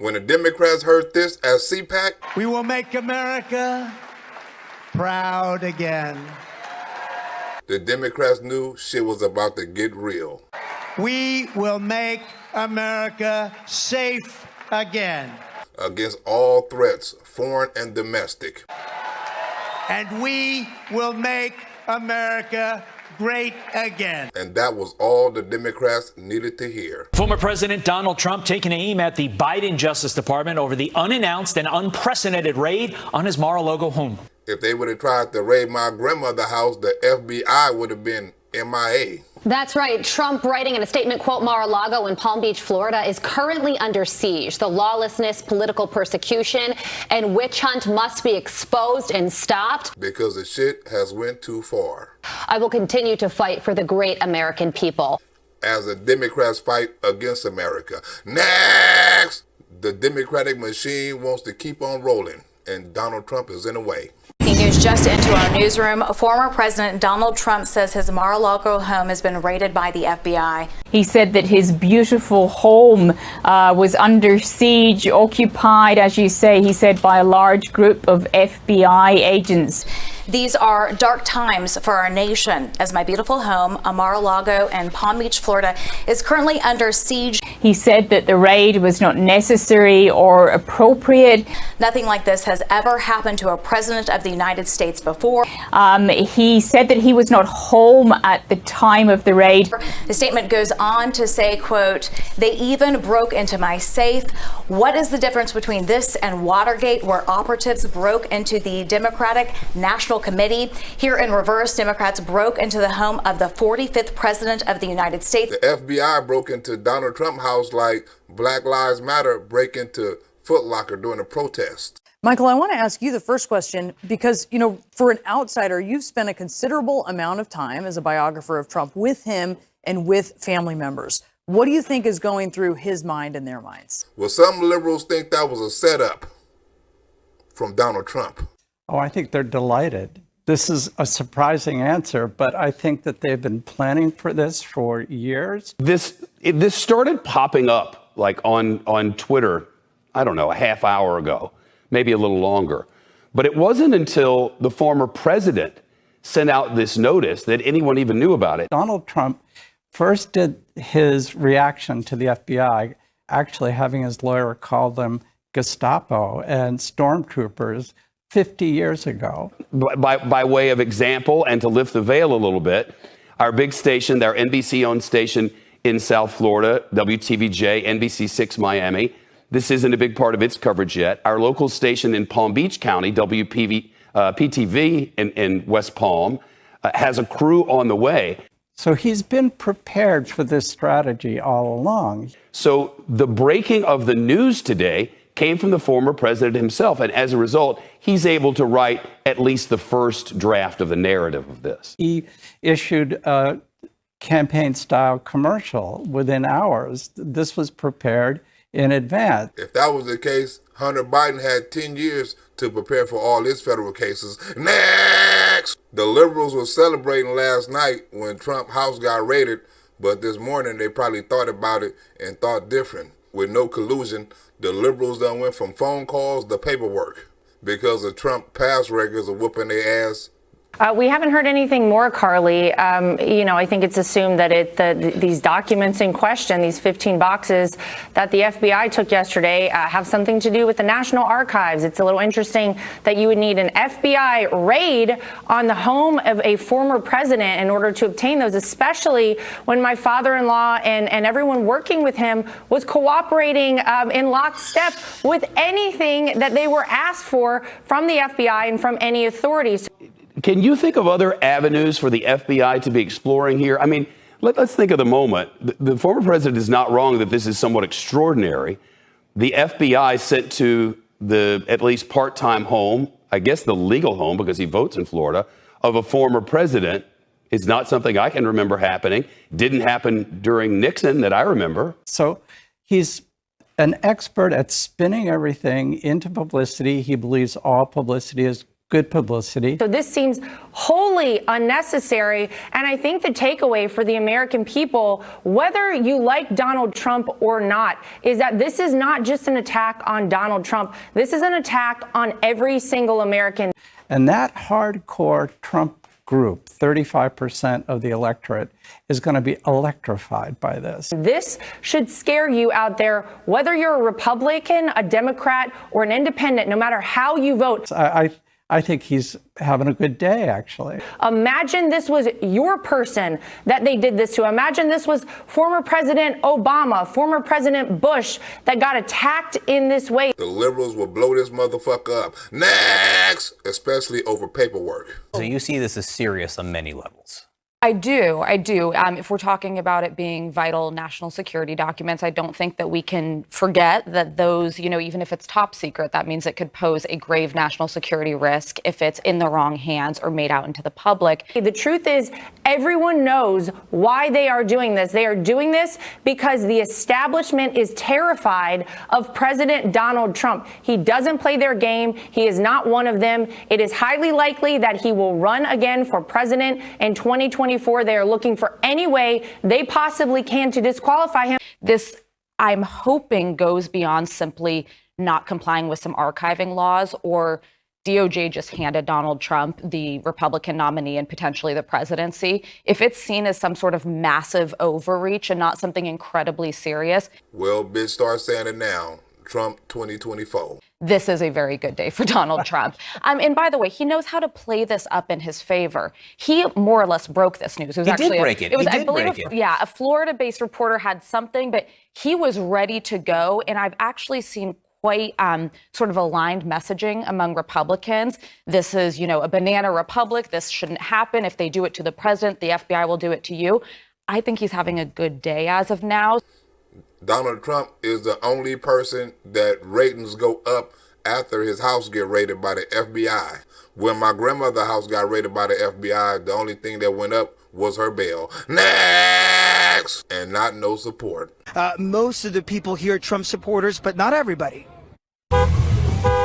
When the Democrats heard this at CPAC, we will make America proud again. The Democrats knew shit was about to get real. We will make America safe again. Against all threats, foreign and domestic. And we will make America great again. And that was all the Democrats needed to hear. Former President Donald Trump taking aim at the Biden Justice Department over the unannounced and unprecedented raid on his Mar-A-Lago home. If they would have tried to raid my grandmother's house, the FBI would have been MIA. That's right. Trump, writing in a statement, quote, Mar-a-Lago in Palm Beach, Florida, is currently under siege. The lawlessness, political persecution, and witch hunt must be exposed and stopped. Because the shit has went too far. I will continue to fight for the great American people. As the Democrats fight against America. Next! The Democratic machine wants to keep on rolling, and Donald Trump is in the way. News just into our newsroom. Former President Donald Trump says his Mar-a-Lago home has been raided by the FBI. He said that his beautiful home was under siege, occupied, as you say, he said, by a large group of FBI agents. These are dark times for our nation, as my beautiful home, Mar-a-Lago in Palm Beach, Florida, is currently under siege. He said that the raid was not necessary or appropriate. Nothing like this has ever happened to a president of the United States before. He said that he was not home at the time of the raid. The statement goes on to say, quote, they even broke into my safe. What is the difference between this and Watergate, where operatives broke into the Democratic National Committee? Here in reverse, Democrats broke into the home of the 45th president of the United States. The FBI broke into Donald Trump's house like Black Lives Matter break into Foot Locker during a protest. Michael, I want to ask you the first question because, you know, for an outsider, you've spent a considerable amount of time as a biographer of Trump with him and with family members. What do you think is going through his mind and their minds? Well, some liberals think that was a setup from Donald Trump. Oh, I think they're delighted. This is a surprising answer, but I think that they've been planning for this for years. This started popping up like on Twitter, I don't know, a half hour ago, maybe a little longer. But it wasn't until the former president sent out this notice that anyone even knew about it. Donald Trump first did his reaction to the FBI, actually having his lawyer call them Gestapo and stormtroopers 50 years ago. By way of example, and to lift the veil a little bit, our big station, our NBC-owned station in South Florida, WTVJ, NBC6 Miami, this isn't a big part of its coverage yet. Our local station in Palm Beach County, PTV in West Palm, has a crew on the way. So he's been prepared for this strategy all along. So the breaking of the news today came from the former president himself. And as a result, he's able to write at least the first draft of the narrative of this. He issued a campaign-style commercial within hours. This was prepared in advance. If that was the case, Hunter Biden had 10 years to prepare for all his federal cases. Next! The liberals were celebrating last night when Trump's house got raided, but this morning they probably thought about it and thought different. With no collusion, the liberals done went from phone calls to paperwork because of Trump past records of whooping their ass. We haven't heard anything more, Carly. I think it's assumed that these documents in question, these 15 boxes that the FBI took yesterday, have something to do with the National Archives. It's a little interesting that you would need an FBI raid on the home of a former president in order to obtain those, especially when my father-in-law and everyone working with him was cooperating in lockstep with anything that they were asked for from the FBI and from any authorities. Can you think of other avenues for the FBI to be exploring here? I mean, let's think of the moment. The former president is not wrong that this is somewhat extraordinary. The FBI sent to the at least part-time home, I guess the legal home because he votes in Florida, of a former president is not something I can remember happening. Didn't happen during Nixon that I remember. So he's an expert at spinning everything into publicity. He believes all publicity is good publicity. So this seems wholly unnecessary. And I think the takeaway for the American people, whether you like Donald Trump or not, is that this is not just an attack on Donald Trump. This is an attack on every single American. And that hardcore Trump group, 35% of the electorate, is going to be electrified by this. This should scare you out there, whether you're a Republican, a Democrat, or an independent, no matter how you vote. I think he's having a good day, actually. Imagine this was your person that they did this to. Imagine this was former President Obama, former President Bush that got attacked in this way. The liberals will blow this motherfucker up. Next! Especially over paperwork. So you see this as serious on many levels. I do. If we're talking about it being vital national security documents, I don't think that we can forget that those, even if it's top secret, that means it could pose a grave national security risk if it's in the wrong hands or made out into the public. The truth is, everyone knows why they are doing this. They are doing this because the establishment is terrified of President Donald Trump. He doesn't play their game. He is not one of them. It is highly likely that he will run again for president in 2024. They are looking for any way they possibly can to disqualify him. This, I'm hoping, goes beyond simply not complying with some archiving laws, or DOJ just handed Donald Trump the Republican nominee and potentially the presidency. If it's seen as some sort of massive overreach and not something incredibly serious. Well, bitch, start saying it now. Trump 2024. This is a very good day for Donald Trump. And by the way, he knows how to play this up in his favor. He more or less broke this news. It was He did break it. I believe, a Florida-based reporter had something, but he was ready to go. And I've actually seen quite sort of aligned messaging among Republicans. This is, a banana republic. This shouldn't happen. If they do it to the president, the FBI will do it to you. I think he's having a good day as of now. Donald Trump is the only person that ratings go up after his house get raided by the FBI. When my grandmother's house got raided by the FBI, the only thing that went up was her bail. Next! And not no support. Most of the people here are Trump supporters, but not everybody.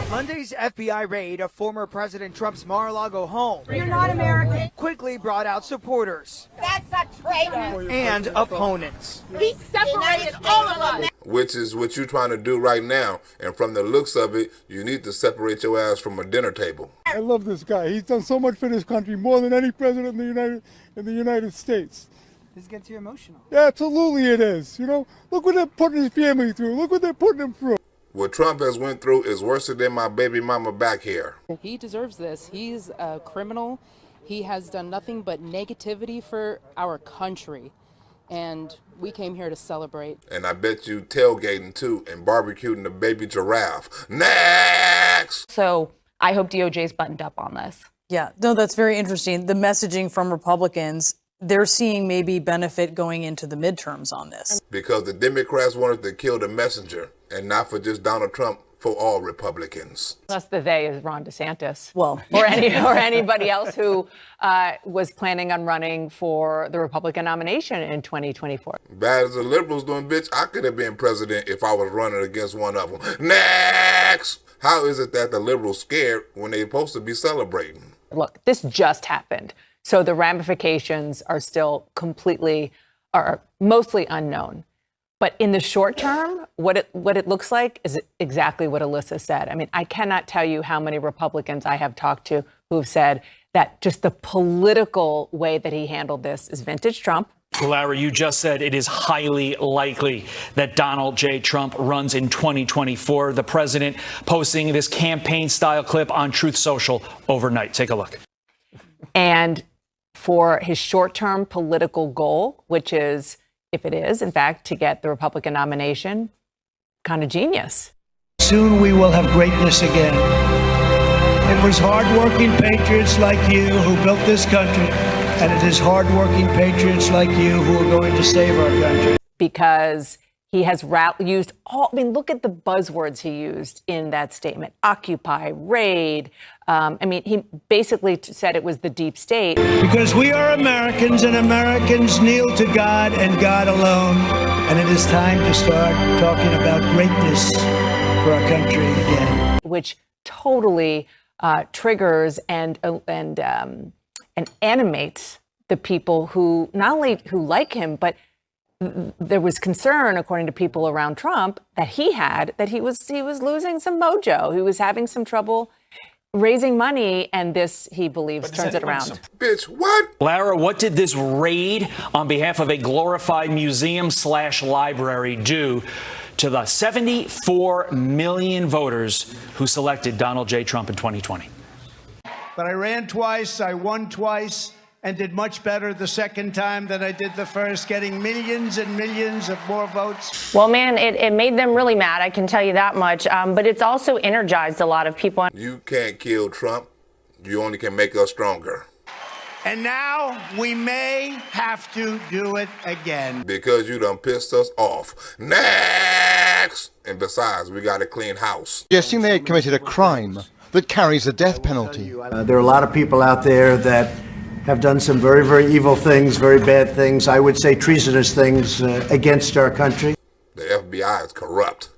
Monday's FBI raid of former President Trump's Mar-A-Lago home. You're not American. Quickly brought out supporters. That's a traitor. And opponents. He separated all of us. Which is what you're trying to do right now. And from the looks of it, you need to separate your ass from a dinner table. I love this guy. He's done so much for this country, more than any president in the United States. This gets you emotional. Yeah, absolutely it is. Look what they're putting his family through. Look what they're putting him through. What Trump has went through is worse than my baby mama back here. He deserves this. He's a criminal. He has done nothing but negativity for our country. And we came here to celebrate. And I bet you tailgating too and barbecuing the baby giraffe. Next! So I hope DOJ's buttoned up on this. Yeah, no, that's very interesting. The messaging from Republicans, they're seeing maybe benefit going into the midterms on this. Because the Democrats wanted to kill the messenger, and not for just Donald Trump, for all Republicans. Plus the they is Ron DeSantis. Well, or anybody else who was planning on running for the Republican nomination in 2024. Bad as the liberals doing, bitch, I could have been president if I was running against one of them. Next! How is it that the liberals scared when they're supposed to be celebrating? Look, this just happened. So the ramifications are still mostly unknown. But in the short term, what it looks like is exactly what Alyssa said. I mean, I cannot tell you how many Republicans I have talked to who have said that just the political way that he handled this is vintage Trump. Larry, you just said it is highly likely that Donald J. Trump runs in 2024. The president posting this campaign-style clip on Truth Social overnight. Take a look. And for his short-term political goal, which is, if it is, in fact, to get the Republican nomination, kind of genius. Soon we will have greatness again. It was hardworking patriots like you who built this country, and it is hardworking patriots like you who are going to save our country. Because he has used look at the buzzwords he used in that statement. Occupy, raid. He basically said it was the deep state. Because we are Americans, and Americans kneel to God and God alone. And it is time to start talking about greatness for our country again. Which totally triggers and animates the people who not only who like him, but there was concern, according to people around Trump, that he was losing some mojo. He was having some trouble raising money, and this, he believes, turns it around. Bitch, what? Lara, what did this raid on behalf of a glorified museum/library do to the 74 million voters who selected Donald J. Trump in 2020? But I ran twice, I won twice, and did much better the second time than I did the first, getting millions and millions of more votes. Well, man, it made them really mad, I can tell you that much. But it's also energized a lot of people. You can't kill Trump. You only can make us stronger. And now we may have to do it again. Because you done pissed us off. Next! And besides, we got a clean house. Suggesting they had committed a crime that carries a death penalty. There are a lot of people out there that have done some very, very evil things, very bad things, I would say treasonous things against our country. The FBI is corrupt.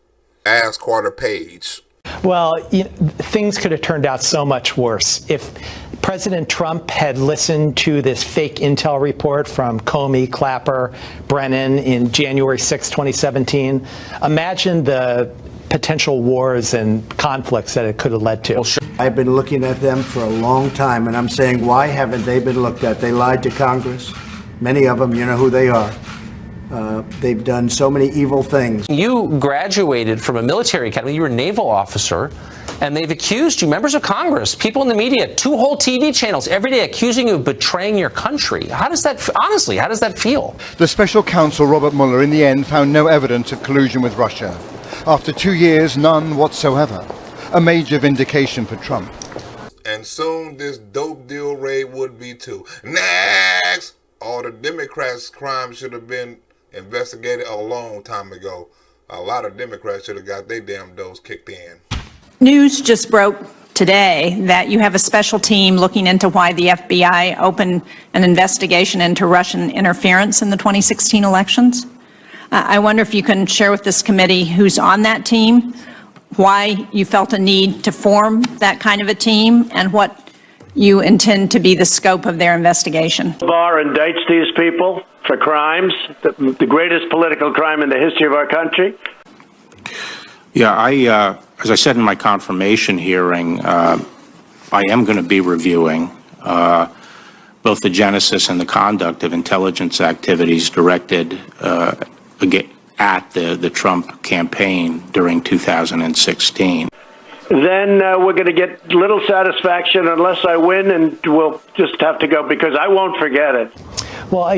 Ask Carter Page. Well, things could have turned out so much worse. If President Trump had listened to this fake intel report from Comey, Clapper, Brennan in January 6, 2017, imagine the potential wars and conflicts that it could have led to. I've been looking at them for a long time, and I'm saying, why haven't they been looked at? They lied to Congress. Many of them, you know who they are. They've done so many evil things. You graduated from a military academy. You were a naval officer, and they've accused you, members of Congress, people in the media, 2 whole TV channels every day accusing you of betraying your country. How does that, honestly, how does that feel? The special counsel, Robert Mueller, in the end found no evidence of collusion with Russia. After 2 years, none whatsoever. A major vindication for Trump. And soon this dope deal raid would be too. Next! All the Democrats' crimes should have been investigated a long time ago. A lot of Democrats should have got their damn dose kicked in. News just broke today that you have a special team looking into why the FBI opened an investigation into Russian interference in the 2016 elections. I wonder if you can share with this committee who's on that team, why you felt a need to form that kind of a team, and what you intend to be the scope of their investigation. The bar indicts these people for crimes, the greatest political crime in the history of our country. Yeah, as I said in my confirmation hearing, I am going to be reviewing both the genesis and the conduct of intelligence activities directed at the Trump campaign during 2016. Then we're going to get little satisfaction unless I win, and we'll just have to go because I won't forget it. Well,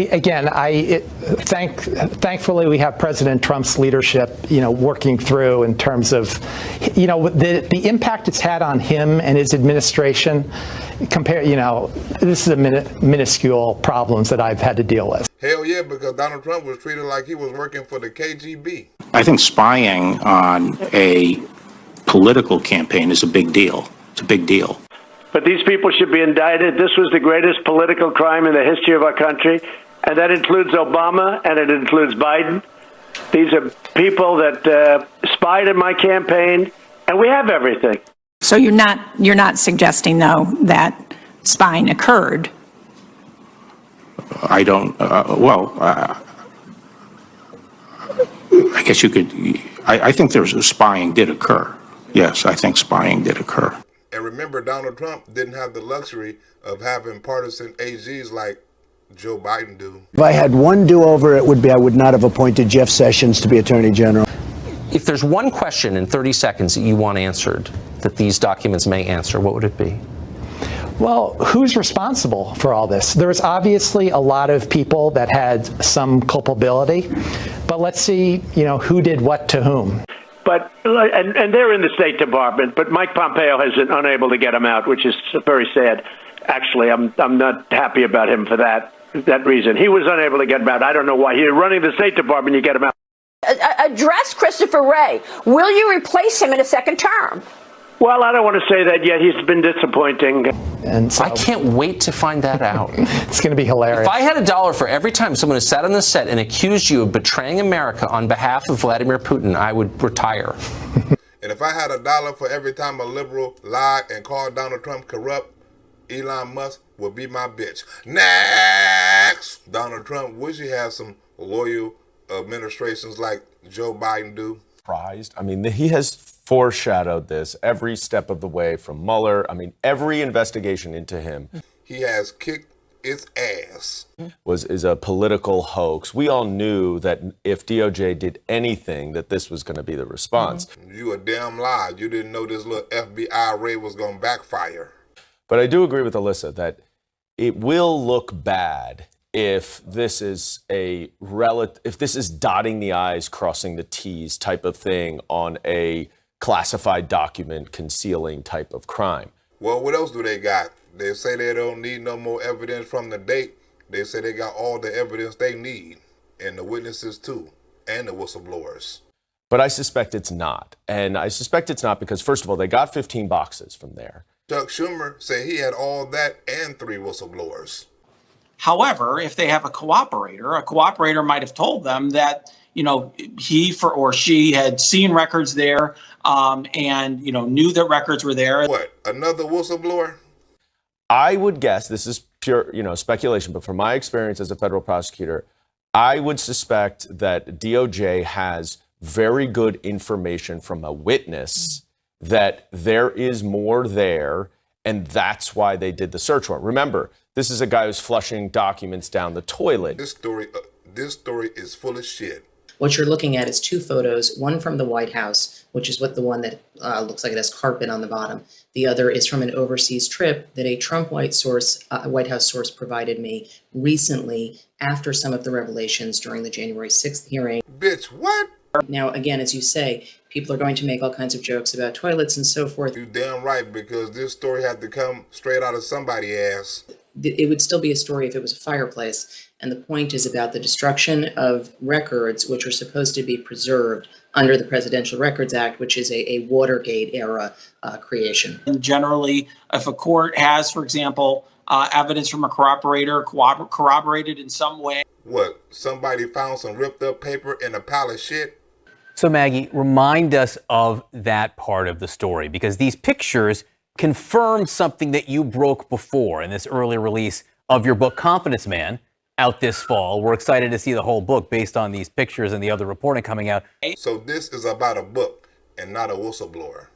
thankfully we have President Trump's leadership, working through in terms of, the impact it's had on him and his administration. This is a minuscule problems that I've had to deal with. Hell yeah, because Donald Trump was treated like he was working for the KGB. I think spying on a political campaign is a big deal. It's a big deal. But these people should be indicted. This was the greatest political crime in the history of our country, and that includes Obama and it includes Biden. These are people that spied in my campaign, and we have everything. So you're not suggesting, though, that spying occurred? I don't. I guess you could. I think spying did occur. Yes, I think spying did occur. And remember, Donald Trump didn't have the luxury of having partisan AGs like Joe Biden do. If I had one do-over, it would be I would not have appointed Jeff Sessions to be Attorney General. If there's one question in 30 seconds that you want answered, that these documents may answer, what would it be? Well, who's responsible for all this? There's obviously a lot of people that had some culpability, but let's see, who did what to whom. But and they're in the State Department, but Mike Pompeo has been unable to get them out, which is very sad. Actually, I'm not happy about him for that reason. He was unable to get them out. I don't know why. You're running the State Department, you get him out. Address Christopher Wray. Will you replace him in a second term? Well, I don't want to say that yet. He's been disappointing. And so, I can't wait to find that out. It's going to be hilarious. If I had $1 for every time someone has sat on the set and accused you of betraying America on behalf of Vladimir Putin, I would retire. And if I had $1 for every time a liberal lied and called Donald Trump corrupt, Elon Musk would be my bitch. Next! Donald Trump wish he had some loyal administrations like Joe Biden do. Surprised. I mean, he has foreshadowed this every step of the way from Mueller. I mean, every investigation into him. He has kicked its ass. Is a political hoax. We all knew that if DOJ did anything, that this was going to be the response. You a damn lie. You didn't know this little FBI raid was going to backfire. But I do agree with Alyssa that it will look bad if this is if this is dotting the I's, crossing the T's type of thing on a classified document concealing type of crime. Well, what else do they got? They say they don't need no more evidence from the date. They say they got all the evidence they need, and the witnesses too, and the whistleblowers. But I suspect it's not. And I suspect it's not because, first of all, they got 15 boxes from there. Chuck Schumer said he had all that and 3 whistleblowers. However, if they have a cooperator might have told them that, he or she had seen records there and, knew that records were there. What, another whistleblower? I would guess, this is pure, speculation, but from my experience as a federal prosecutor, I would suspect that DOJ has very good information from a witness that there is more there, and that's why they did the search warrant. Remember, this is a guy who's flushing documents down the toilet. This story is full of shit. What you're looking at is 2 photos, one from the White House, which is the one that looks like it has carpet on the bottom. The other is from an overseas trip that a Trump White House source provided me recently after some of the revelations during the January 6th hearing. Bitch, what? Now, again, as you say, people are going to make all kinds of jokes about toilets and so forth. You damn right, because this story had to come straight out of somebody's ass. It would still be a story if it was a fireplace. And the point is about the destruction of records which are supposed to be preserved under the Presidential Records Act, which is a Watergate era creation. And generally, if a court has, for example, evidence from a corroborated in some way. What, somebody found some ripped up paper in a pile of shit? So Maggie, remind us of that part of the story, because these pictures confirm something that you broke before in this early release of your book, Confidence Man, out this fall. We're excited to see the whole book based on these pictures and the other reporting coming out. So this is about a book and not a whistleblower.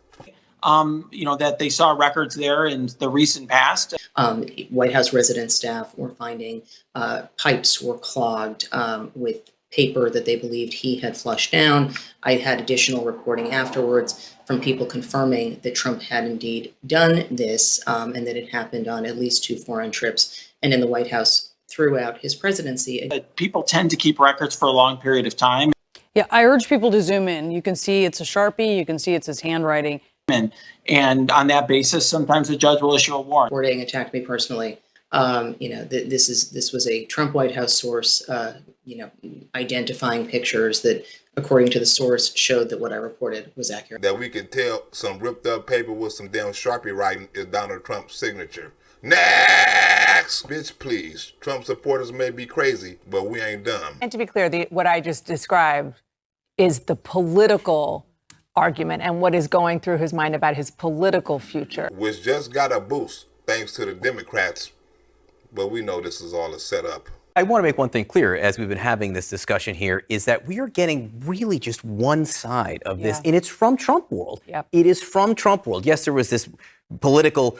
That they saw records there in the recent past. White House resident staff were finding pipes were clogged with paper that they believed he had flushed down. I had additional reporting afterwards from people confirming that Trump had indeed done this and that it happened on at least 2 foreign trips and in the White House throughout his presidency. People tend to keep records for a long period of time. Yeah, I urge people to zoom in. You can see it's a Sharpie. You can see it's his handwriting. And on that basis, sometimes the judge will issue a warrant. Reporting attacked me personally. This was a Trump White House source, identifying pictures that, according to the source, showed that what I reported was accurate. That we could tell some ripped up paper with some damn Sharpie writing is Donald Trump's signature. Next! Bitch, please. Trump supporters may be crazy, but we ain't dumb. And to be clear, what I just described is the political argument and what is going through his mind about his political future. Which just got a boost thanks to the Democrats. But we know this is all a setup. I want to make one thing clear as we've been having this discussion here is that we are getting really just one side of this, and it's from Trump world. Yep. It is from Trump world. Yes, there was this political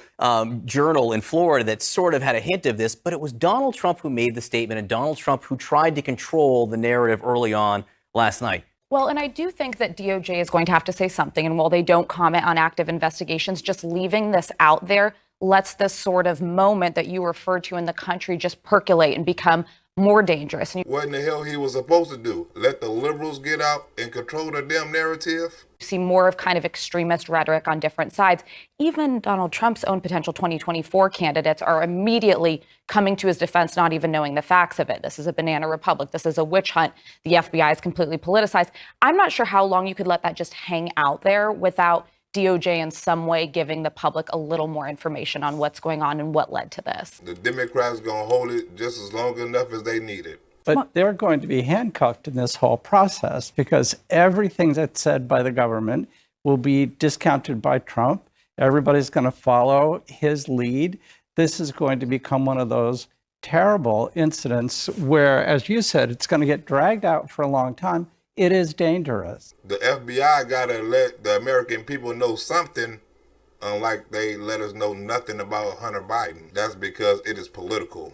journal in Florida that sort of had a hint of this, but it was Donald Trump who made the statement and Donald Trump who tried to control the narrative early on last night. Well, and I do think that DOJ is going to have to say something. And while they don't comment on active investigations, just leaving this out there lets this sort of moment that you referred to in the country just percolate and become more dangerous. What in the hell he was supposed to do? Let the liberals get out and control the damn narrative? You see more of kind of extremist rhetoric on different sides. Even Donald Trump's own potential 2024 candidates are immediately coming to his defense, not even knowing the facts of it. This is a banana republic. This is a witch hunt. The FBI is completely politicized. I'm not sure how long you could let that just hang out there without DOJ in some way giving the public a little more information on what's going on and what led to this. The Democrats going to hold it just as long enough as they need it. But they're going to be handcuffed in this whole process because everything that's said by the government will be discounted by Trump. Everybody's going to follow his lead. This is going to become one of those terrible incidents where, as you said, it's going to get dragged out for a long time. It is dangerous. The FBI got to let the American people know something, unlike they let us know nothing about Hunter Biden. That's because it is political.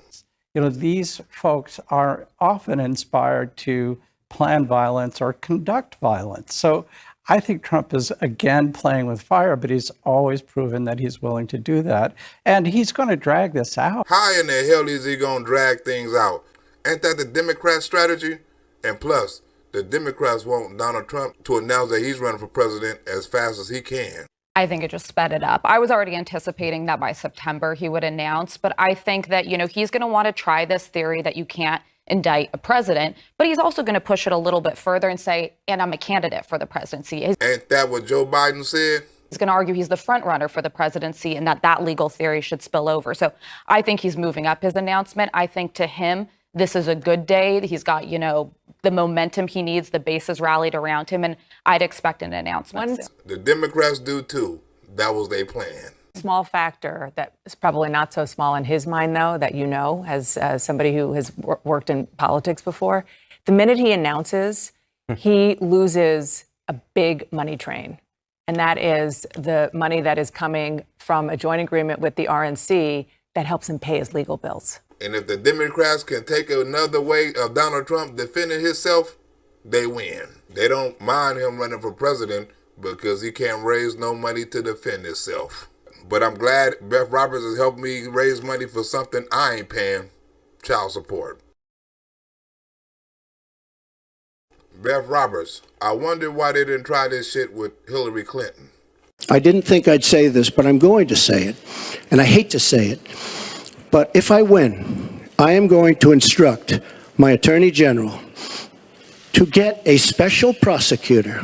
You know, these folks are often inspired to plan violence or conduct violence. So I think Trump is again playing with fire, but he's always proven that he's willing to do that. And he's going to drag this out. How in the hell is he going to drag things out? Ain't that the Democrat strategy? And plus, the Democrats want Donald Trump to announce that he's running for president as fast as he can. I think it just sped it up. I was already anticipating that by September he would announce, but I think that, he's going to want to try this theory that you can't indict a president, but he's also going to push it a little bit further and say, and I'm a candidate for the presidency. Ain't that what Joe Biden said? He's going to argue he's the front runner for the presidency and that legal theory should spill over. So I think he's moving up his announcement. I think to him, this is a good day. He's got, the momentum he needs, the base is rallied around him, and I'd expect an announcement soon. The Democrats do too. That was their plan. Small factor that is probably not so small in his mind, though, that as somebody who has worked in politics before, the minute he announces, he loses a big money train. And that is the money that is coming from a joint agreement with the RNC that helps him pay his legal bills. And if the Democrats can take another way of Donald Trump defending himself, they win. They don't mind him running for president because he can't raise no money to defend himself. But I'm glad Beth Roberts has helped me raise money for something I ain't paying, child support. Beth Roberts, I wonder why they didn't try this shit with Hillary Clinton. I didn't think I'd say this, but I'm going to say it, and I hate to say it. But if I win, I am going to instruct my Attorney General to get a special prosecutor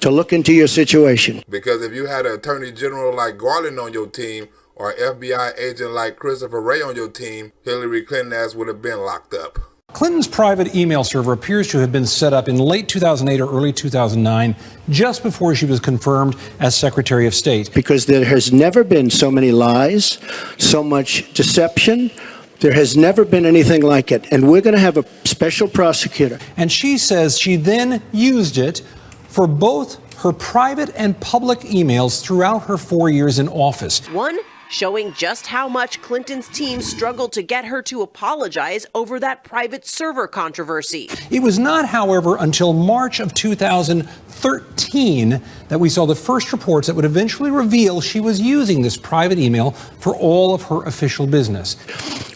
to look into your situation. Because if you had an Attorney General like Garland on your team or an FBI agent like Christopher Wray on your team, Hillary Clinton ass would have been locked up. Clinton's private email server appears to have been set up in late 2008 or early 2009, just before she was confirmed as Secretary of State. Because there has never been so many lies, so much deception. There has never been anything like it. And we're going to have a special prosecutor. And she says she then used it for both her private and public emails throughout her 4 years in office. One showing just how much Clinton's team struggled to get her to apologize over that private server controversy. It was not, however, until March of 2013 that we saw the first reports that would eventually reveal she was using this private email for all of her official business.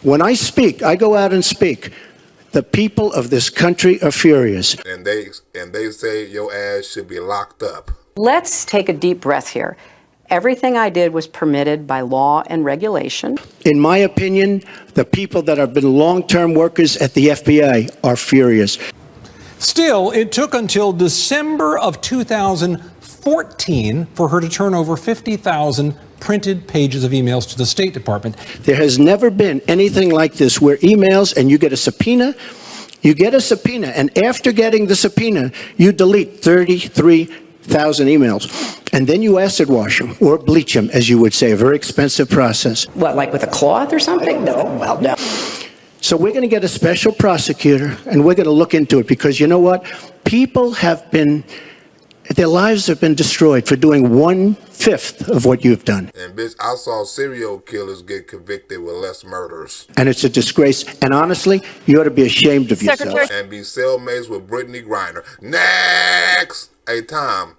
When I speak, I go out and speak. The people of this country are furious. And they say your ass should be locked up. Let's take a deep breath here. Everything I did was permitted by law and regulation. In my opinion, the people that have been long-term workers at the FBI are furious. Still, it took until December of 2014 for her to turn over 50,000 printed pages of emails to the State Department. There has never been anything like this where emails and you get a subpoena, and after getting the subpoena, you delete 33,000 emails. And then you acid wash them or bleach them, as you would say, a very expensive process. What, like with a cloth or something? No, well, no. So we're going to get a special prosecutor, and we're going to look into it, because you know what? People have been, their lives have been destroyed for doing 1/5 of what you've done. And bitch, I saw serial killers get convicted with less murders. And it's a disgrace. And honestly, you ought to be ashamed of yourself. And be cellmates with Brittany Griner. Next! Hey, Tom.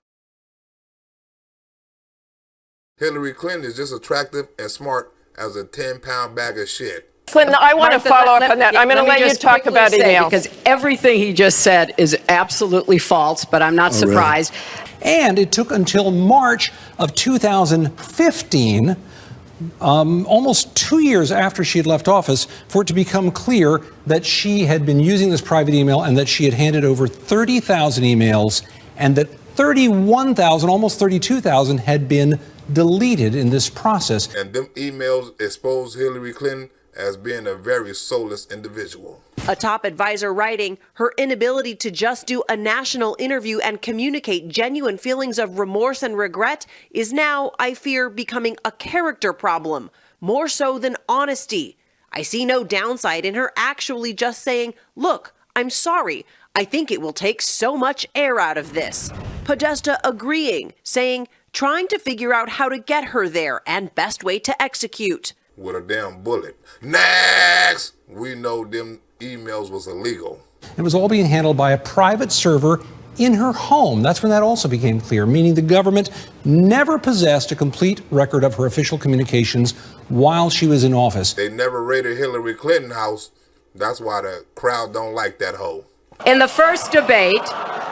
Hillary Clinton is just attractive and smart as a 10-pound bag of shit. Clinton, I want to follow up on that. I'm going to let you talk about emails. Because everything he just said is absolutely false, but I'm not surprised. And it took until March of 2015, almost 2 years after she had left office, for it to become clear that she had been using this private email and that she had handed over 30,000 emails and that 31,000, almost 32,000 had been deleted in this process. And them emails expose Hillary Clinton as being a very soulless individual. A top advisor writing, her inability to just do a national interview and communicate genuine feelings of remorse and regret is now, I fear, becoming a character problem, more so than honesty. I see no downside in her actually just saying, look, I'm sorry. I think it will take so much air out of this. Podesta agreeing, saying, trying to figure out how to get her there and best way to execute. With a damn bullet. Next! We know them emails was illegal. It was all being handled by a private server in her home. That's when that also became clear, meaning the government never possessed a complete record of her official communications while she was in office. They never raided Hillary Clinton's house. That's why the crowd don't like that hoe. In the first debate,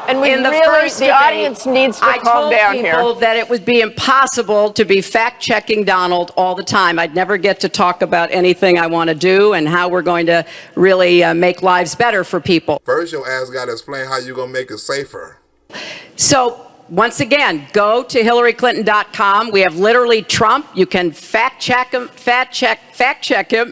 and the audience needs to calm down here. I told people that it would be impossible to be fact-checking Donald all the time. I'd never get to talk about anything I want to do and how we're going to really make lives better for people. First, your ass got to explain how you're going to make it safer. So, once again, go to HillaryClinton.com. We have literally Trump. You can fact check him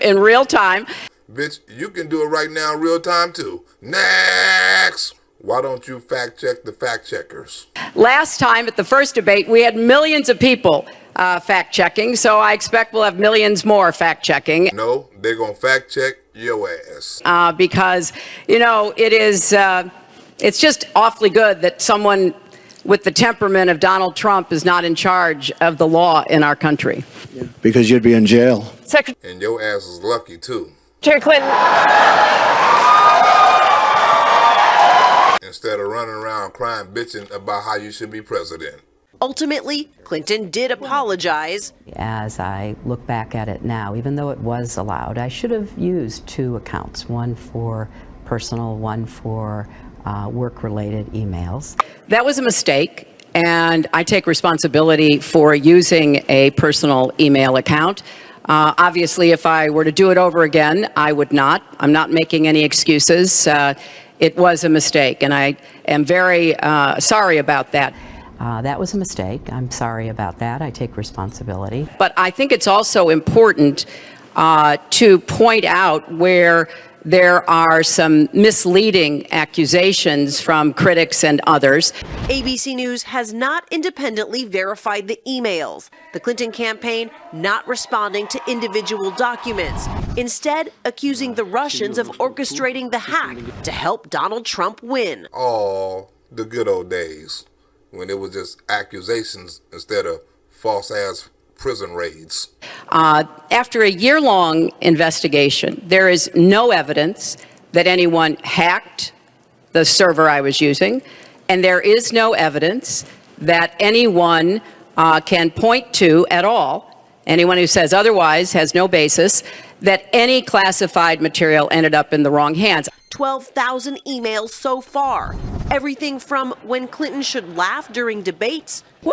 in real time. Bitch, you can do it right now in real time too. Next! Why don't you fact check the fact checkers? Last time at the first debate, we had millions of people fact checking, so I expect we'll have millions more fact checking. No, they're going to fact check your ass. Because, you know, it's just awfully good that someone with the temperament of Donald Trump is not in charge of the law in our country. Yeah, because you'd be in jail. And your ass is lucky too. Secretary Clinton. Instead of running around crying, bitching about how you should be president. Ultimately, Clinton did apologize. As I look back at it now, even though it was allowed, I should have used two accounts, one for personal, one for work-related emails. That was a mistake, and I take responsibility for using a personal email account. Obviously, if I were to do it over again, I would not. I'm not making any excuses. It was a mistake, and I am very sorry about that. That was a mistake. I'm sorry about that. I take responsibility. But I think it's also important to point out where there are some misleading accusations from critics and others. ABC News has not independently verified the emails. The Clinton campaign not responding to individual documents, instead accusing the Russians of orchestrating the hack to help Donald Trump win. Oh, the good old days when it was just accusations instead of false-ass prison raids. After a year-long investigation, there is no evidence that anyone hacked the server I was using, and there is no evidence that anyone can point to at all, anyone who says otherwise has no basis, that any classified material ended up in the wrong hands. 12,000 emails so far. Everything from when Clinton should laugh during debates. Woo,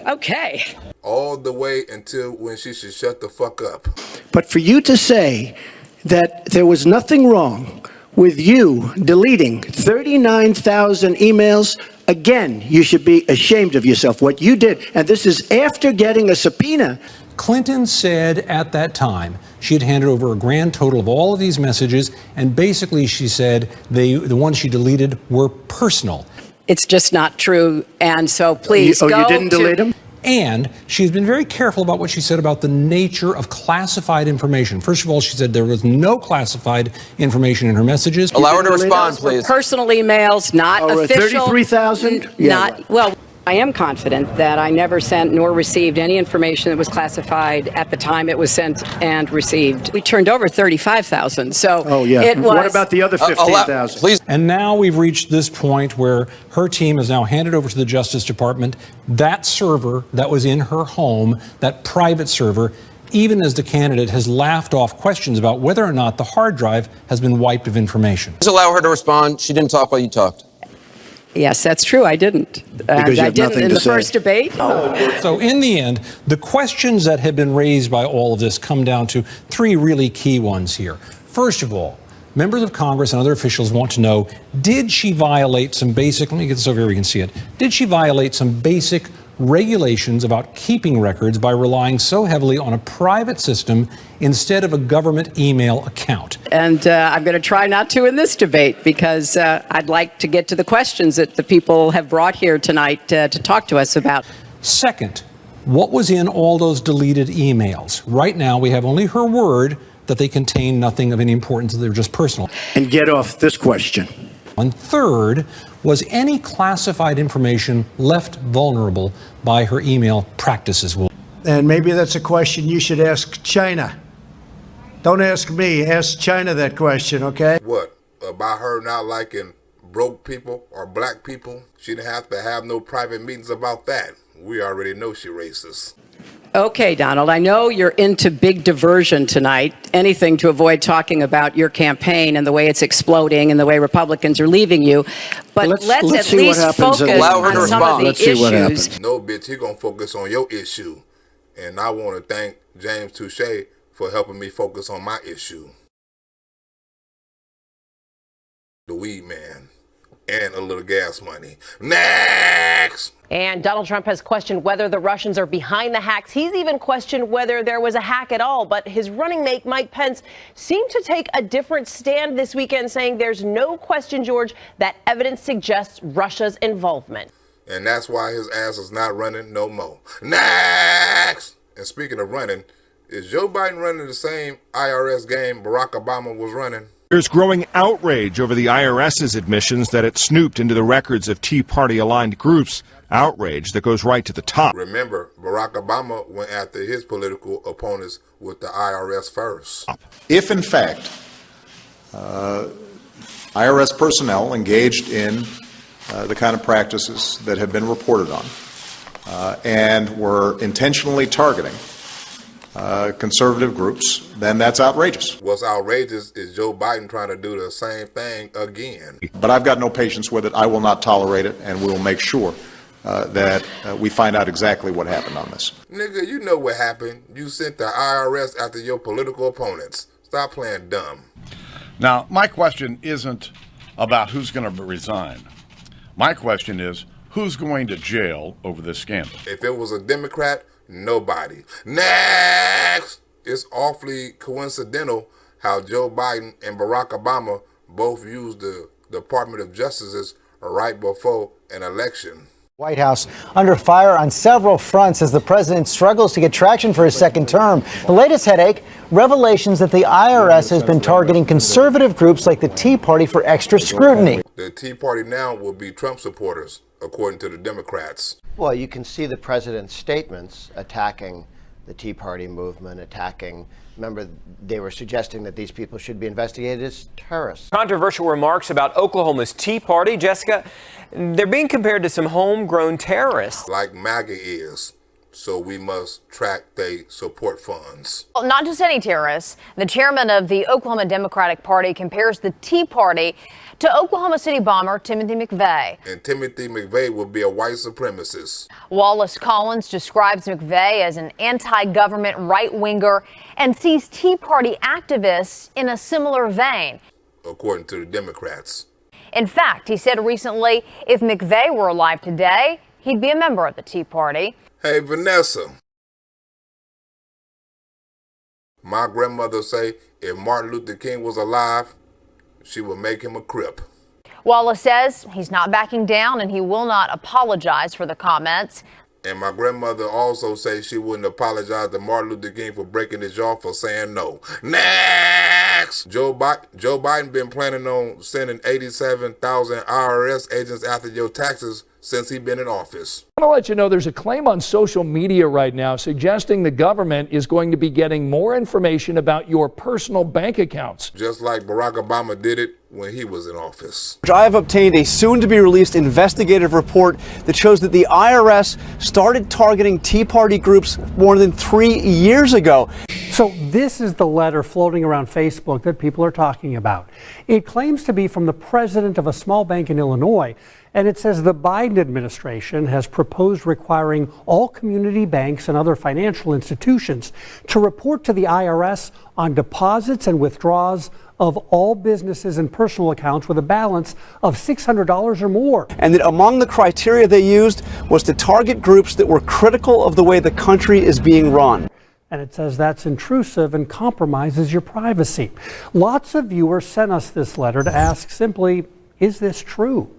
okay. All the way until when she should shut the fuck up. But for you to say that there was nothing wrong with you deleting 39,000 emails, again, you should be ashamed of yourself. What you did, and this is after getting a subpoena. Clinton said at that time she had handed over a grand total of all of these messages, and basically she said the ones she deleted were personal. It's just not true, and so please go. You didn't delete them? And she's been very careful about what she said about the nature of classified information. First of all, she said there was no classified information in her messages. Allow her to respond, please. Personal emails, not official. 33,000? Not, well, I am confident that I never sent nor received any information that was classified at the time it was sent and received. We turned over 35,000, so it was. What about the other 15,000? Please. And now we've reached this point where her team has now handed over to the Justice Department that server that was in her home, that private server, even as the candidate has laughed off questions about whether or not the hard drive has been wiped of information. Please allow her to respond. She didn't talk while you talked. Yes, that's true. I didn't. Because you I have didn't nothing in to the say. first debate. So in the end, the questions that have been raised by all of this come down to three really key ones here. First of all, members of Congress and other officials want to know, did she violate some basic, let me get this over here, we can see it. Did she violate some basic regulations about keeping records by relying so heavily on a private system instead of a government email account. And I'm going to try not to in this debate because I'd like to get to the questions that the people have brought here tonight to talk to us about. Second, what was in all those deleted emails? Right now, we have only her word that they contain nothing of any importance, they're just personal. And get off this question. And third, was any classified information left vulnerable by her email practices? And maybe that's a question you should ask China. Don't ask me, ask China that question, okay? What, about her not liking broke people or black people? She didn't have to have no private meetings about that. We already know she racist. Okay, Donald, I know you're into big diversion tonight, anything to avoid talking about your campaign and the way it's exploding and the way Republicans are leaving you. But let's at least focus on some of the issues. No, bitch, he gonna focus on your issue. And I want to thank James Touche for helping me focus on my issue. The weed man. And a little gas money. Next! And Donald Trump has questioned whether the Russians are behind the hacks. He's even questioned whether there was a hack at all. But his running mate, Mike Pence, seemed to take a different stand this weekend, saying there's no question, George, that evidence suggests Russia's involvement. And that's why his ass is not running no more. Next! And speaking of running, is Joe Biden running the same IRS game Barack Obama was running? There's growing outrage over the IRS's admissions that it snooped into the records of Tea Party-aligned groups, outrage that goes right to the top. Remember, Barack Obama went after his political opponents with the IRS first. If, in fact, IRS personnel engaged in the kind of practices that have been reported on and were intentionally targeting conservative groups, then that's outrageous. What's outrageous is Joe Biden trying to do the same thing again. But I've got no patience with it. I will not tolerate it, and we will make sure that we find out exactly what happened on this. Nigga, you know what happened. You sent the IRS after your political opponents. Stop playing dumb. Now, my question isn't about who's going to resign. My question is, who's going to jail over this scandal? If it was a Democrat, nobody. Next! It's awfully coincidental how Joe Biden and Barack Obama both used the Department of Justice right before an election. White House under fire on several fronts as the president struggles to get traction for his second term. The latest headache, revelations that the IRS has been targeting conservative groups like the Tea Party for extra scrutiny. The Tea Party now will be Trump supporters, according to the Democrats. Well, you can see the president's statements attacking the Tea Party movement, remember, they were suggesting that these people should be investigated as terrorists. Controversial remarks about Oklahoma's Tea Party. Jessica, they're being compared to some homegrown terrorists. Like MAGA is. So we must track their support funds. Well, not just any terrorists. The chairman of the Oklahoma Democratic Party compares the Tea Party to Oklahoma City bomber Timothy McVeigh. And Timothy McVeigh will be a white supremacist. Wallace Collins describes McVeigh as an anti-government right-winger and sees Tea Party activists in a similar vein. According to the Democrats. In fact, he said recently, if McVeigh were alive today, he'd be a member of the Tea Party. Hey, Vanessa. My grandmother say if Martin Luther King was alive, she would make him a Crip. Wallace says he's not backing down and he will not apologize for the comments. And my grandmother also says she wouldn't apologize to Martin Luther King for breaking his jaw for saying no. Next! Joe Biden been planning on sending 87,000 IRS agents after your taxes since he's been in office. I want to let you know there's a claim on social media right now suggesting the government is going to be getting more information about your personal bank accounts. Just like Barack Obama did it when he was in office. I have obtained a soon-to-be-released investigative report that shows that the IRS started targeting Tea Party groups more than 3 years ago. So this is the letter floating around Facebook that people are talking about. It claims to be from the president of a small bank in Illinois, And it says the Biden administration has proposed requiring all community banks and other financial institutions to report to the IRS on deposits and withdrawals of all businesses and personal accounts with a balance of $600 or more. And that among the criteria they used was to target groups that were critical of the way the country is being run. And it says that's intrusive and compromises your privacy. Lots of viewers sent us this letter to ask simply, is this true?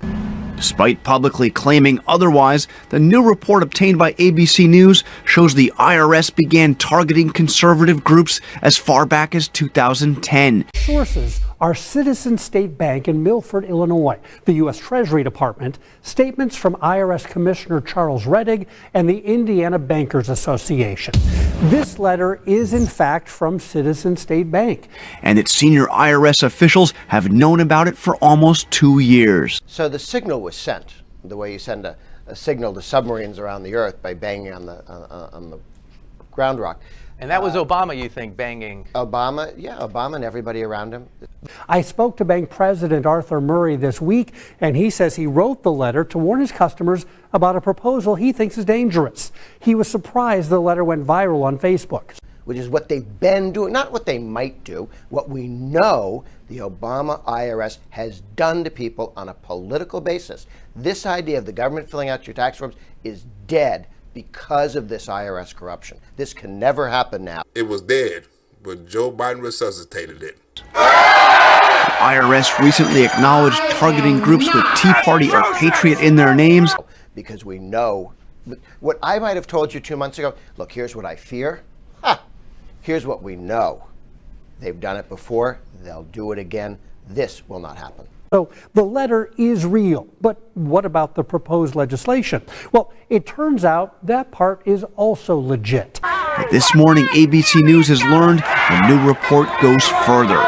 Despite publicly claiming otherwise, the new report obtained by ABC News shows the IRS began targeting conservative groups as far back as 2010. Sources are Citizen State Bank in Milford, Illinois, the U.S. Treasury Department, statements from IRS Commissioner Charles Rettig, and the Indiana Bankers Association. This letter is, in fact, from Citizen State Bank. And its senior IRS officials have known about it for almost 2 years. So the signal was sent, the way you send a signal to submarines around the Earth by banging on the ground rock. And that was Obama, you think, banging? Obama, yeah, Obama and everybody around him. I spoke to Bank President Arthur Murray this week, and he says he wrote the letter to warn his customers about a proposal he thinks is dangerous. He was surprised the letter went viral on Facebook. Which is what they've been doing, not what they might do, what we know the Obama IRS has done to people on a political basis. This idea of the government filling out your tax forms is dead because of this IRS corruption. This can never happen now. It was dead, but Joe Biden resuscitated it. The IRS recently acknowledged targeting groups with Tea Party or Patriot in their names. Because we know, what I might have told you 2 months ago, look, here's what I fear. Here's what we know. They've done it before, they'll do it again. This will not happen. So the letter is real, but what about the proposed legislation? Well, it turns out that part is also legit. But this morning, ABC News has learned the new report goes further.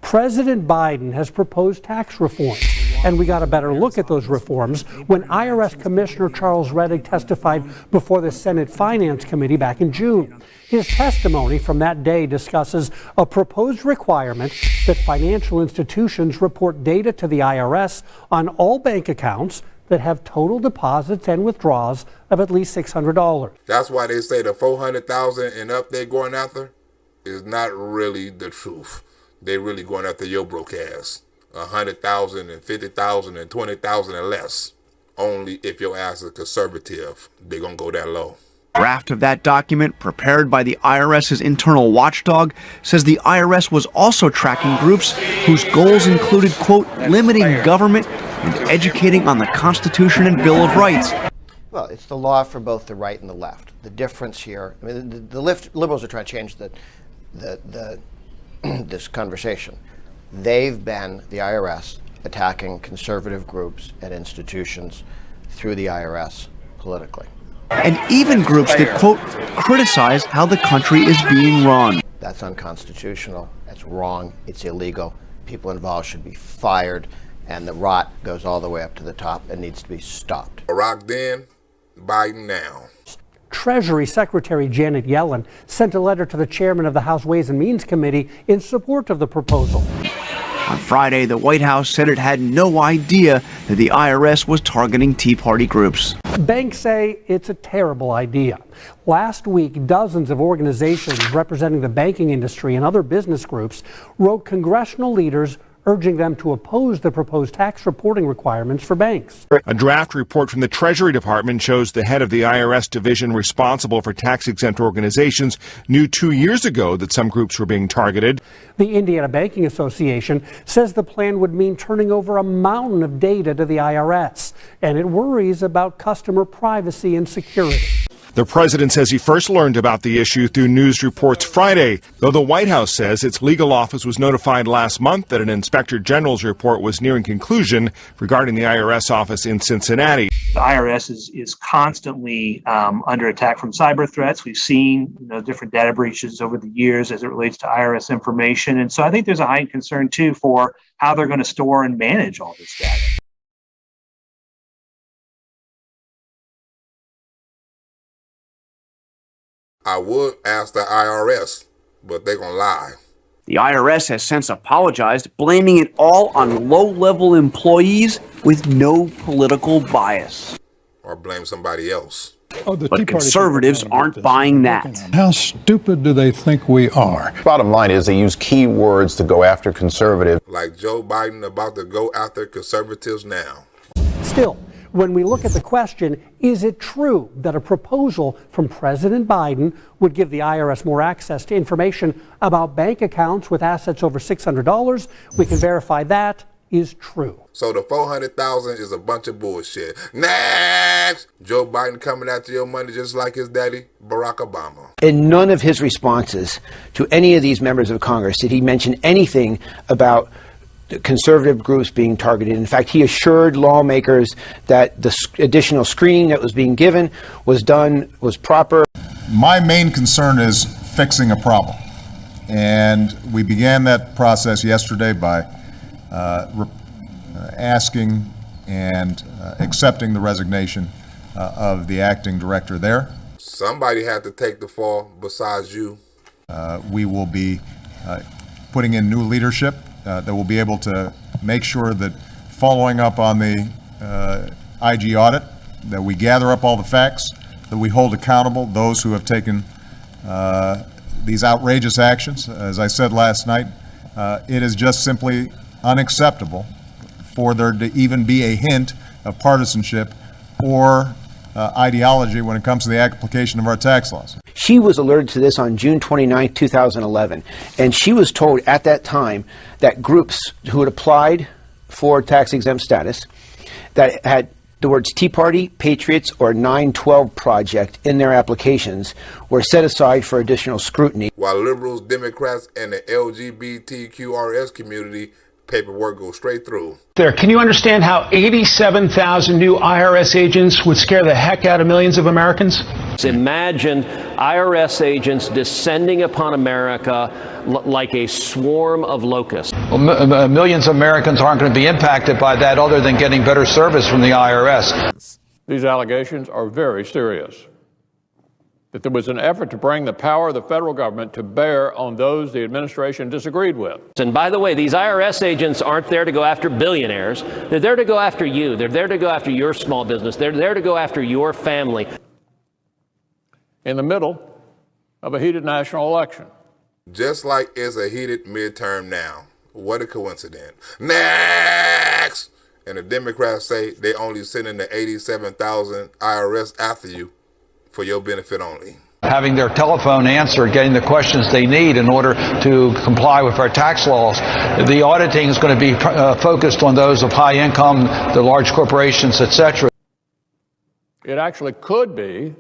President Biden has proposed tax reforms, and we got a better look at those reforms when IRS Commissioner Charles Rettig testified before the Senate Finance Committee back in June. His testimony from that day discusses a proposed requirement that financial institutions report data to the IRS on all bank accounts that have total deposits and withdrawals of at least $600. That's why they say the 400,000 and up they're going after is not really the truth. They're really going after your broke ass. 100,000 and 50,000 and 20,000 and less. Only if your ass is conservative, they're going to go that low. Draft of that document, prepared by the IRS's internal watchdog, says the IRS was also tracking groups whose goals included, quote, limiting government and educating on the Constitution and Bill of Rights. Well, it's the law for both the right and the left. The difference here, I mean, the liberals are trying to change this conversation. They've been, the IRS, attacking conservative groups and institutions through the IRS politically. And even groups that, quote, criticize how the country is being run. That's unconstitutional. That's wrong. It's illegal. People involved should be fired, and the rot goes all the way up to the top and needs to be stopped. Barack then, Biden now. Treasury Secretary Janet Yellen sent a letter to the chairman of the House Ways and Means Committee in support of the proposal. On Friday, the White House said it had no idea that the IRS was targeting Tea Party groups. Banks say it's a terrible idea. Last week, dozens of organizations representing the banking industry and other business groups wrote congressional leaders urging them to oppose the proposed tax reporting requirements for banks. A draft report from the Treasury Department shows the head of the IRS division responsible for tax-exempt organizations knew 2 years ago that some groups were being targeted. The Indiana Banking Association says the plan would mean turning over a mountain of data to the IRS, and it worries about customer privacy and security. The president says he first learned about the issue through news reports Friday, though the White House says its legal office was notified last month that an inspector general's report was nearing conclusion regarding the IRS office in Cincinnati. The IRS is constantly under attack from cyber threats. We've seen different data breaches over the years as it relates to IRS information. And so I think there's a heightened concern, too, for how they're going to store and manage all this data. I would ask the IRS, but they're going to lie. The IRS has since apologized, blaming it all on low-level employees with no political bias. Or blame somebody else. But conservatives aren't buying that. How stupid do they think we are? Bottom line is they use key words to go after conservatives. Like Joe Biden about to go after conservatives now. Still, when we look at the question, is it true that a proposal from President Biden would give the IRS more access to information about bank accounts with assets over $600? We can verify that is true. So the 400,000 is a bunch of bullshit. Next! Joe Biden coming after your money just like his daddy, Barack Obama. In none of his responses to any of these members of Congress did he mention anything about conservative groups being targeted. In fact, he assured lawmakers that the additional screening that was being given was proper. My main concern is fixing a problem. And we began that process yesterday by asking and accepting the resignation of the acting director there. Somebody had to take the fall besides you. We will be putting in new leadership that will be able to make sure that following up on the IG audit, that we gather up all the facts, that we hold accountable those who have taken these outrageous actions. As I said last night, it is just simply unacceptable for there to even be a hint of partisanship or ideology when it comes to the application of our tax laws. She was alerted to this on June 29, 2011, and she was told at that time that groups who had applied for tax-exempt status that had the words Tea Party, Patriots, or 9/12 Project in their applications were set aside for additional scrutiny. While liberals, Democrats, and the LGBTQRS community paperwork goes straight through. There, can you understand how 87,000 new IRS agents would scare the heck out of millions of Americans? Imagine IRS agents descending upon America like a swarm of locusts. Well, millions of Americans aren't going to be impacted by that other than getting better service from the IRS. These allegations are very serious. That there was an effort to bring the power of the federal government to bear on those the administration disagreed with. And by the way, these IRS agents aren't there to go after billionaires. They're there to go after you. They're there to go after your small business. They're there to go after your family. In the middle of a heated national election. Just like it's a heated midterm now. What a coincidence. Next! And the Democrats say they only sending the 87,000 IRS after you for your benefit only. Having their telephone answered, getting the questions they need in order to comply with our tax laws. The auditing is going to be focused on those of high income, the large corporations, etc. It actually could be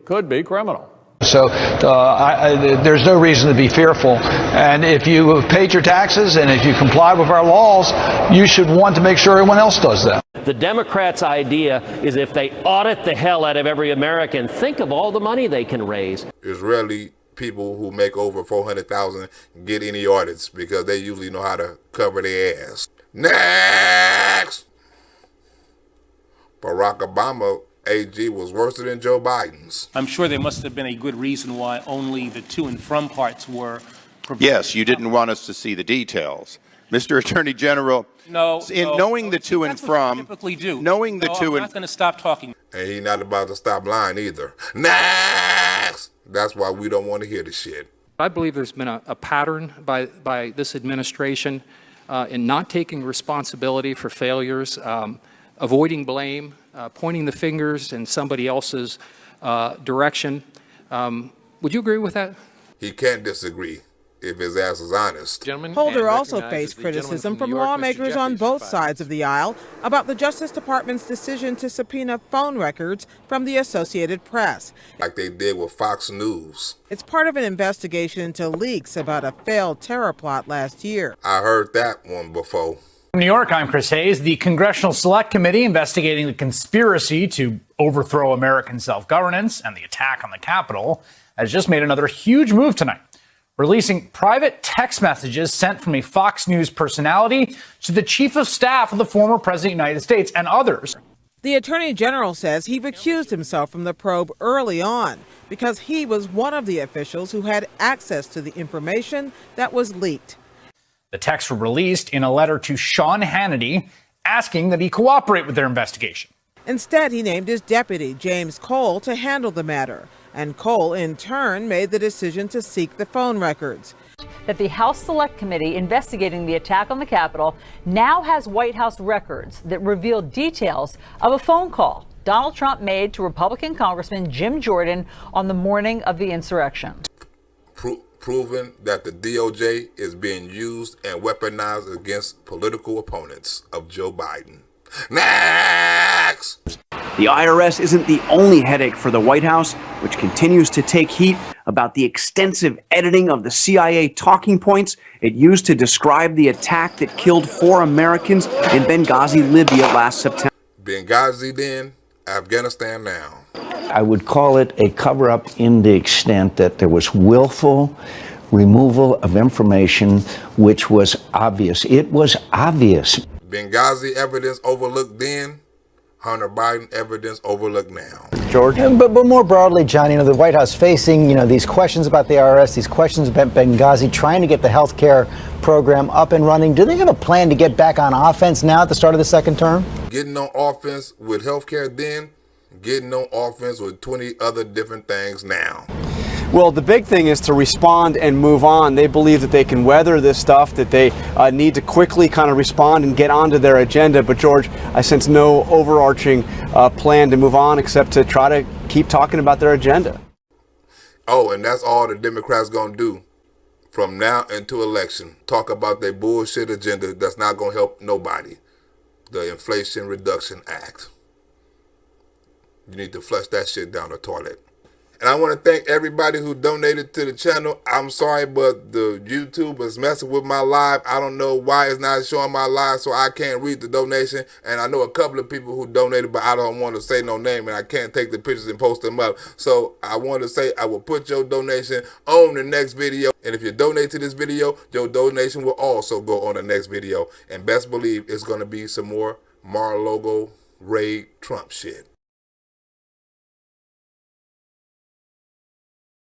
criminal. So there's no reason to be fearful. And if you have paid your taxes and if you comply with our laws, you should want to make sure everyone else does that. The Democrats' idea is if they audit the hell out of every American, think of all the money they can raise. It's rarely people who make over 400,000 get any audits because they usually know how to cover their ass. Next! Barack Obama AG was worse than Joe Biden's. I'm sure there must have been a good reason why only the to and from parts were provided. Yes, you didn't want us to see the details. Mr. Attorney General, knowing the to and from, knowing the to and... I'm not going to stop talking. And he's not about to stop lying either. Next! That's why we don't want to hear the shit. I believe there's been a pattern by this administration in not taking responsibility for failures, avoiding blame, pointing the fingers in somebody else's direction. Would you agree with that? He can't disagree if his ass is honest. Holder also faced criticism from lawmakers on both sides of the aisle about the Justice Department's decision to subpoena phone records from the Associated Press. Like they did with Fox News. It's part of an investigation into leaks about a failed terror plot last year. I heard that one before. From New York, I'm Chris Hayes. The Congressional Select Committee investigating the conspiracy to overthrow American self-governance and the attack on the Capitol has just made another huge move tonight, releasing private text messages sent from a Fox News personality to the chief of staff of the former president of the United States and others. The Attorney General says he recused himself from the probe early on because he was one of the officials who had access to the information that was leaked. The texts were released in a letter to Sean Hannity asking that he cooperate with their investigation. Instead, he named his deputy, James Cole, to handle the matter. And Cole, in turn, made the decision to seek the phone records. That the House Select Committee investigating the attack on the Capitol now has White House records that reveal details of a phone call Donald Trump made to Republican Congressman Jim Jordan on the morning of the insurrection. Proving that the DOJ is being used and weaponized against political opponents of Joe Biden. Next! The IRS isn't the only headache for the White House, which continues to take heat about the extensive editing of the CIA talking points it used to describe the attack that killed 4 Americans in Benghazi, Libya last September. Benghazi then, Afghanistan now. I would call it a cover-up in the extent that there was willful removal of information which was obvious. It was obvious. Benghazi evidence overlooked then, Hunter Biden evidence overlooked now. George? But more broadly, John, the White House facing, these questions about the IRS, these questions about Benghazi, trying to get the health care program up and running. Do they have a plan to get back on offense now at the start of the second term? Getting on offense with health care then, getting on offense with 20 other different things now. Well, the big thing is to respond and move on. They believe that they can weather this stuff, that they need to quickly kind of respond and get onto their agenda. But, George, I sense no overarching plan to move on except to try to keep talking about their agenda. Oh, and that's all the Democrats going to do from now into election. Talk about their bullshit agenda that's not going to help nobody. The Inflation Reduction Act. You need to flush that shit down the toilet. And I want to thank everybody who donated to the channel. I'm sorry, but the YouTube is messing with my live. I don't know why it's not showing my live, so I can't read the donation. And I know a couple of people who donated, but I don't want to say no name, and I can't take the pictures and post them up. So I want to say I will put your donation on the next video. And if you donate to this video, your donation will also go on the next video. And best believe it's going to be some more Mar-A-Lago raid Trump shit.